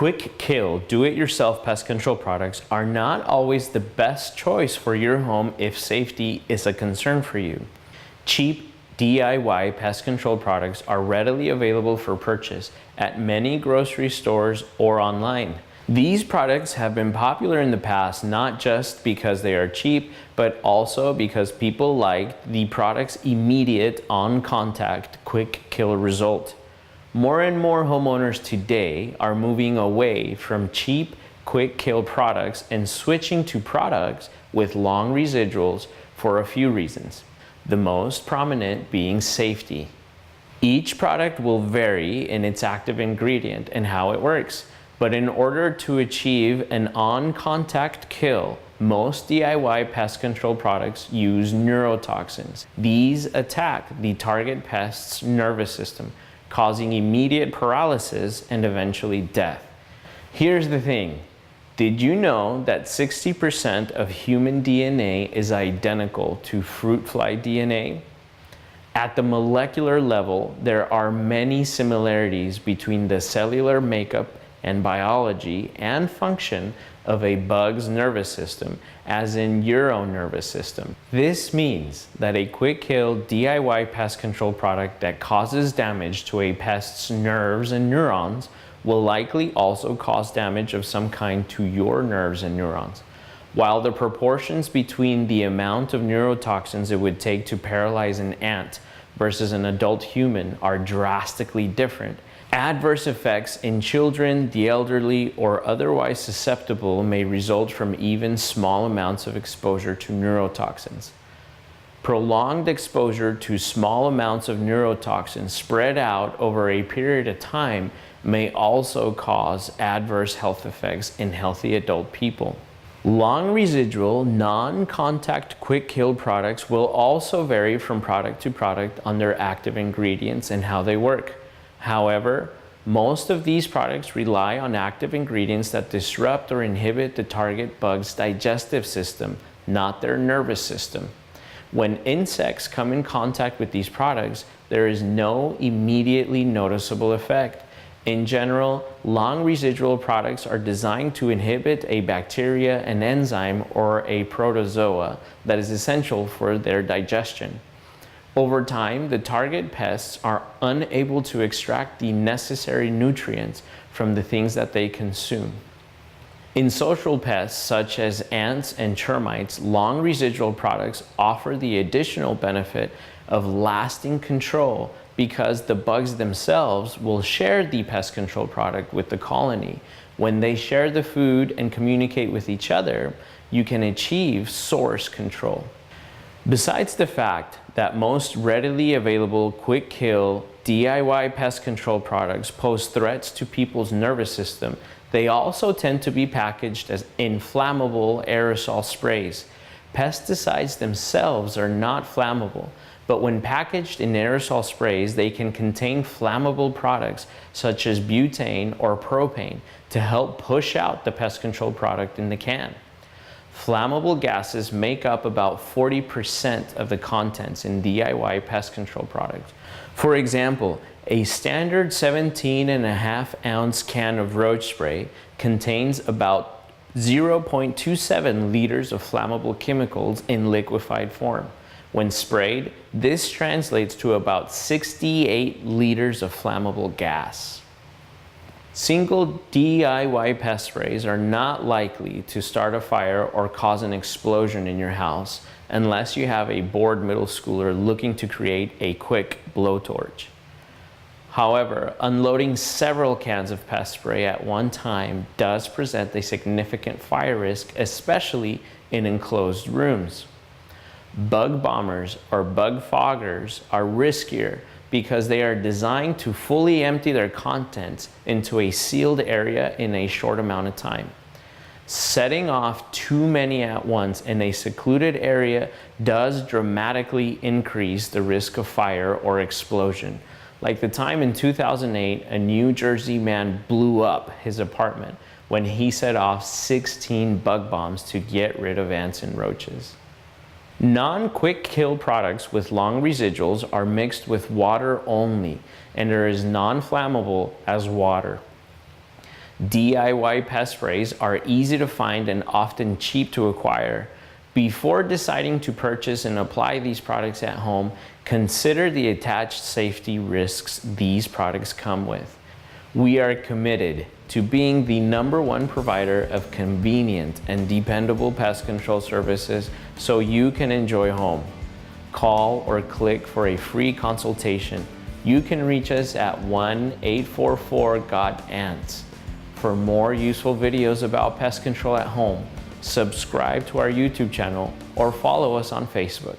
Quick kill, do-it-yourself pest control products are not always the best choice for your home if safety is a concern for you. Cheap DIY pest control products are readily available for purchase at many grocery stores or online. These products have been popular in the past not just because they are cheap, but also because people liked the product's immediate on-contact quick kill result. More and more homeowners today are moving away from cheap, quick kill products and switching to products with long residuals for a few reasons. The most prominent being safety. Each product will vary in its active ingredient and how it works, but in order to achieve an on-contact kill, most DIY pest control products use neurotoxins. These attack the target pest's nervous system, causing immediate paralysis and eventually death. Here's the thing. Did you know that 60% of human DNA is identical to fruit fly DNA? At the molecular level, there are many similarities between the cellular makeup and biology and function of a bug's nervous system, as in your own nervous system. This means that a quick kill DIY pest control product that causes damage to a pest's nerves and neurons will likely also cause damage of some kind to your nerves and neurons. While the proportions between the amount of neurotoxins it would take to paralyze an ant versus an adult human are drastically different, adverse effects in children, the elderly, or otherwise susceptible may result from even small amounts of exposure to neurotoxins. Prolonged exposure to small amounts of neurotoxins spread out over a period of time may also cause adverse health effects in healthy adult people. Long residual, non-contact quick kill products will also vary from product to product on their active ingredients and how they work. However, most of these products rely on active ingredients that disrupt or inhibit the target bug's digestive system, not their nervous system. When insects come in contact with these products, there is no immediately noticeable effect. In general, long residual products are designed to inhibit a bacteria, an enzyme, or a protozoa that is essential for their digestion. Over time, the target pests are unable to extract the necessary nutrients from the things that they consume. In social pests such as ants and termites, long residual products offer the additional benefit of lasting control because the bugs themselves will share the pest control product with the colony. When they share the food and communicate with each other, you can achieve source control. Besides the fact that most readily available quick kill DIY pest control products pose threats to people's nervous system, they also tend to be packaged as inflammable aerosol sprays. Pesticides themselves are not flammable, but when packaged in aerosol sprays, they can contain flammable products such as butane or propane to help push out the pest control product in the can. Flammable gases make up about 40% of the contents in DIY pest control products. For example, a standard 17.5 ounce can of roach spray contains about 0.27 liters of flammable chemicals in liquefied form. When sprayed, this translates to about 68 liters of flammable gas. Single DIY pest sprays are not likely to start a fire or cause an explosion in your house unless you have a bored middle schooler looking to create a quick blowtorch. However, unloading several cans of pest spray at one time does present a significant fire risk, especially in enclosed rooms. Bug bombers or bug foggers are riskier because they are designed to fully empty their contents into a sealed area in a short amount of time. Setting off too many at once in a secluded area does dramatically increase the risk of fire or explosion. Like the time in 2008, a New Jersey man blew up his apartment when he set off 16 bug bombs to get rid of ants and roaches. Non-quick kill products with long residuals are mixed with water only and are as non-flammable as water. DIY pest sprays are easy to find and often cheap to acquire. Before deciding to purchase and apply these products at home, consider the attached safety risks these products come with. We are committed to being the #1 provider of convenient and dependable pest control services so you can enjoy home. Call or click for a free consultation. You can reach us at 1-844-GOT-ANTS. For more useful videos about pest control at home, subscribe to our YouTube channel or follow us on Facebook.